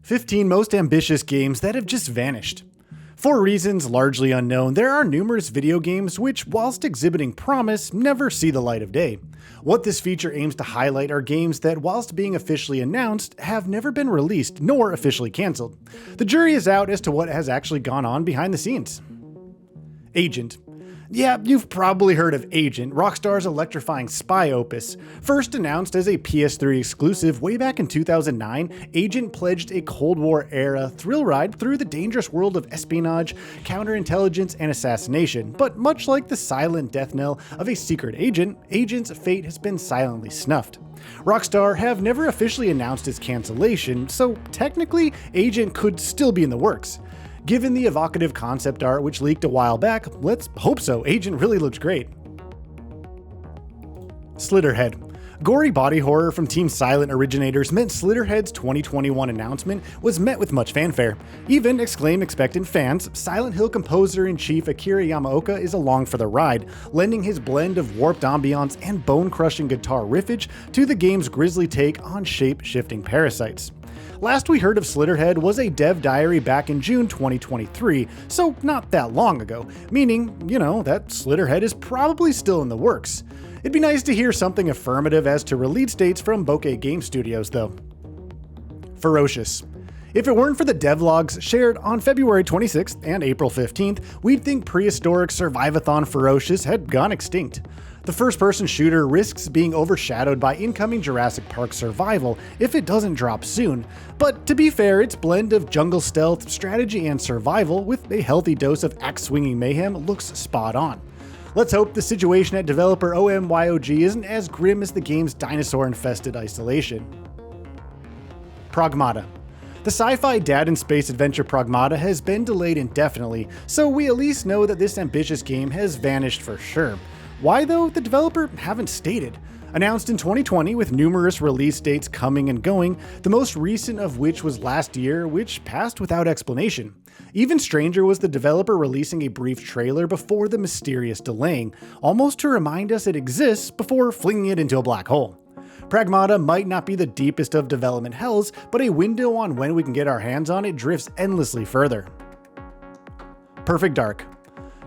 15 most ambitious games that have just vanished. For reasons largely unknown, there are numerous video games which, whilst exhibiting promise, never see the light of day. What this feature aims to highlight are games that, whilst being officially announced, have never been released nor officially cancelled. The jury is out as to what has actually gone on behind the scenes. Agent. Yeah, you've probably heard of Agent, Rockstar's electrifying spy opus. First announced as a PS3 exclusive way back in 2009, Agent pledged a Cold War-era thrill ride through the dangerous world of espionage, counterintelligence, and assassination. But much like the silent death knell of a secret agent, Agent's fate has been silently snuffed. Rockstar have never officially announced its cancellation, so technically, Agent could still be in the works. Given the evocative concept art which leaked a while back, let's hope so. Agent really looks great. Slither Head. Gory body horror from Team Silent originators meant Slither Head's 2021 announcement was met with much fanfare. Even exclaim expectant fans, Silent Hill composer-in-chief Akira Yamaoka is along for the ride, lending his blend of warped ambiance and bone-crushing guitar riffage to the game's grisly take on shape-shifting parasites. Last we heard of Slither Head was a dev diary back in June 2023, so not that long ago, meaning, that Slither Head is probably still in the works. It'd be nice to hear something affirmative as to release dates from Bokeh Game Studios, though. Ferocious. If it weren't for the devlogs shared on February 26th and April 15th, we'd think prehistoric Survivathon Ferocious had gone extinct. The first-person shooter risks being overshadowed by incoming Jurassic Park survival if it doesn't drop soon, but to be fair, its blend of jungle stealth, strategy, and survival with a healthy dose of axe-swinging mayhem looks spot on. Let's hope the situation at developer OMYOG isn't as grim as the game's dinosaur-infested isolation. Pragmata. The sci-fi dad-in-space adventure Pragmata has been delayed indefinitely, so we at least know that this ambitious game has vanished for sure. Why though, the developer haven't stated. Announced in 2020 with numerous release dates coming and going, the most recent of which was last year, which passed without explanation. Even stranger was the developer releasing a brief trailer before the mysterious delaying, almost to remind us it exists before flinging it into a black hole. Pragmata might not be the deepest of development hells, but a window on when we can get our hands on it drifts endlessly further. Perfect Dark.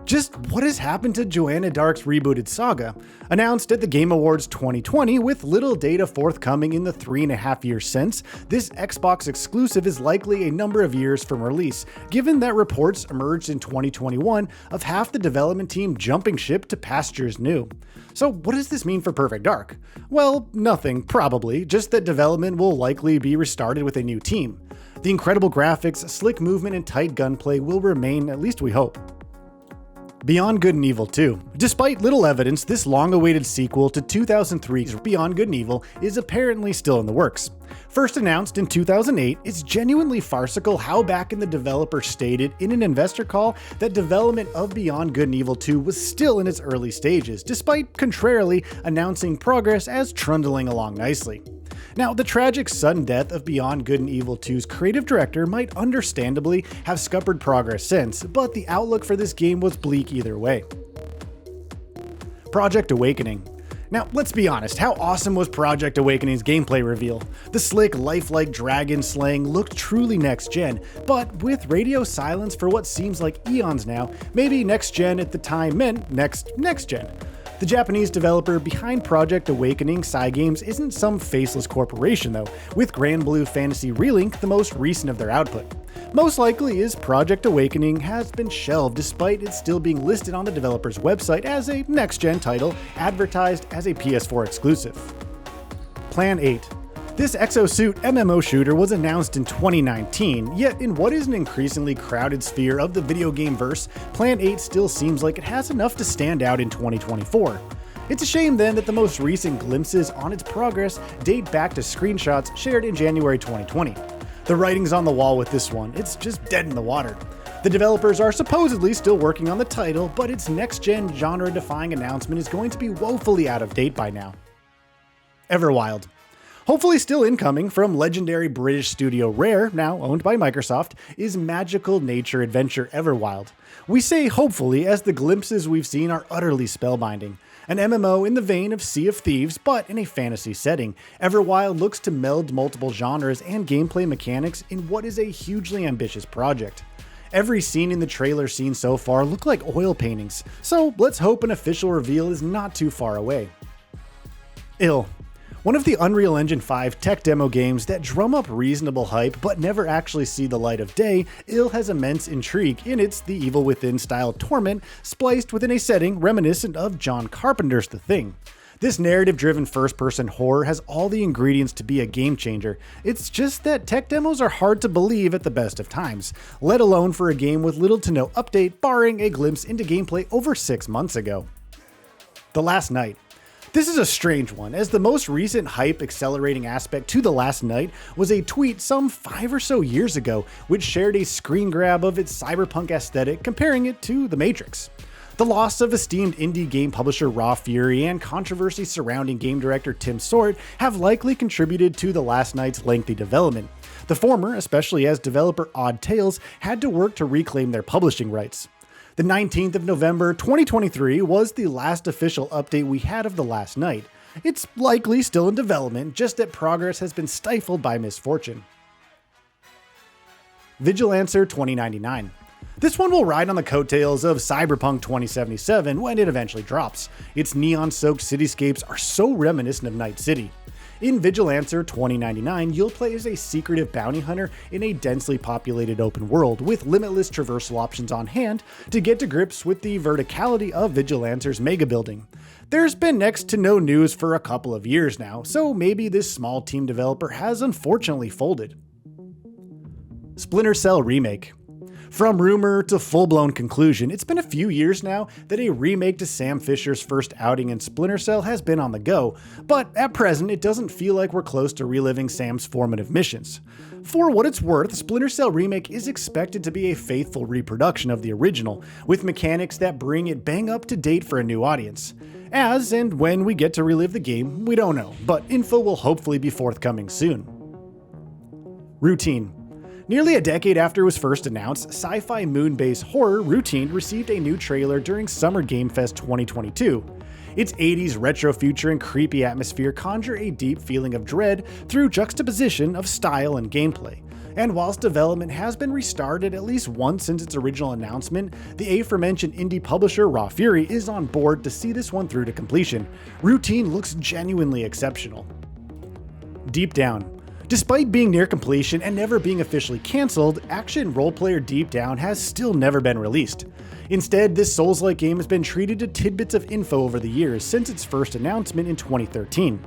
Just what has happened to Joanna Dark's rebooted saga? Announced at the Game Awards 2020 with little data forthcoming in the 3.5 years since, this Xbox exclusive is likely a number of years from release, given that reports emerged in 2021 of half the development team jumping ship to pastures new. So what does this mean for Perfect Dark? Well, nothing, probably, just that development will likely be restarted with a new team. The incredible graphics, slick movement, and tight gunplay will remain, at least we hope. Beyond Good and Evil 2. Despite little evidence, this long-awaited sequel to 2003's Beyond Good and Evil is apparently still in the works. First announced in 2008, it's genuinely farcical how back in the developer stated in an investor call that development of Beyond Good and Evil 2 was still in its early stages, despite contrarily announcing progress as trundling along nicely. Now, the tragic sudden death of Beyond Good and Evil 2's creative director might understandably have scuppered progress since, but the outlook for this game was bleak either way. Project Awakening. Now, let's be honest, how awesome was Project Awakening's gameplay reveal? The slick, lifelike dragon slaying looked truly next-gen, but with radio silence for what seems like eons now, maybe next-gen at the time meant next-gen. The Japanese developer behind Project Awakening, Cygames, isn't some faceless corporation though, with Grand Blue Fantasy Relink the most recent of their output. Most likely is Project Awakening has been shelved despite it still being listed on the developer's website as a next-gen title, advertised as a PS4 exclusive. Plan 8. This exosuit MMO shooter was announced in 2019, yet in what is an increasingly crowded sphere of the video game verse, Plan 8 still seems like it has enough to stand out in 2024. It's a shame then that the most recent glimpses on its progress date back to screenshots shared in January 2020. The writing's on the wall with this one, it's just dead in the water. The developers are supposedly still working on the title, but its next-gen genre-defying announcement is going to be woefully out of date by now. Everwild. Hopefully still incoming from legendary British studio Rare, now owned by Microsoft, is magical nature adventure Everwild. We say hopefully as the glimpses we've seen are utterly spellbinding. An MMO in the vein of Sea of Thieves, but in a fantasy setting, Everwild looks to meld multiple genres and gameplay mechanics in what is a hugely ambitious project. Every scene in the trailer seen so far look like oil paintings, so let's hope an official reveal is not too far away. Ill. One of the Unreal Engine 5 tech demo games that drum up reasonable hype but never actually see the light of day, Ill has immense intrigue in its The Evil Within style torment spliced within a setting reminiscent of John Carpenter's The Thing. This narrative-driven first-person horror has all the ingredients to be a game changer. It's just that tech demos are hard to believe at the best of times, let alone for a game with little to no update barring a glimpse into gameplay over 6 months ago. The Last Night. This is a strange one, as the most recent hype accelerating aspect to The Last Night was a tweet some 5 or so years ago which shared a screen grab of its cyberpunk aesthetic comparing it to The Matrix. The loss of esteemed indie game publisher Raw Fury and controversy surrounding game director Tim Sort have likely contributed to The Last Night's lengthy development. The former, especially as developer Odd Tales, had to work to reclaim their publishing rights. The 19th of November 2023 was the last official update we had of The Last Night. It's likely still in development, just that progress has been stifled by misfortune. Vigil 2099. This one will ride on the coattails of Cyberpunk 2077 when it eventually drops. Its neon-soaked cityscapes are so reminiscent of Night City. In Vigil 2099, you'll play as a secretive bounty hunter in a densely populated open world with limitless traversal options on hand to get to grips with the verticality of Vigilanter's mega building. There's been next to no news for a couple of years now, so maybe this small team developer has unfortunately folded. Splinter Cell Remake. From rumor to full-blown conclusion, it's been a few years now that a remake to Sam Fisher's first outing in Splinter Cell has been on the go, but at present it doesn't feel like we're close to reliving Sam's formative missions. For what it's worth, Splinter Cell Remake is expected to be a faithful reproduction of the original, with mechanics that bring it bang up to date for a new audience. As and when we get to relive the game, we don't know, but info will hopefully be forthcoming soon. Routine. Nearly a decade after it was first announced, sci-fi moon-based horror Routine received a new trailer during Summer Game Fest 2022. Its 80s retro future and creepy atmosphere conjure a deep feeling of dread through juxtaposition of style and gameplay. And whilst development has been restarted at least once since its original announcement, the aforementioned indie publisher Raw Fury is on board to see this one through to completion. Routine looks genuinely exceptional. Deep Down. Despite being near completion and never being officially cancelled, action roleplayer Deep Down has still never been released. Instead, this Souls-like game has been treated to tidbits of info over the years since its first announcement in 2013.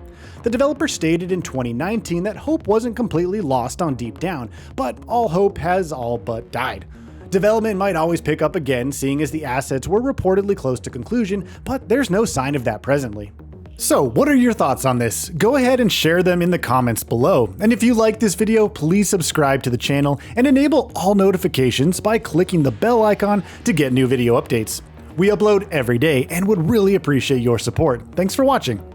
The developer stated in 2019 that hope wasn't completely lost on Deep Down, but all hope has all but died. Development might always pick up again, seeing as the assets were reportedly close to conclusion, but there's no sign of that presently. So, what are your thoughts on this? Go ahead and share them in the comments below. And if you like this video, please subscribe to the channel and enable all notifications by clicking the bell icon to get new video updates. We upload every day and would really appreciate your support. Thanks for watching.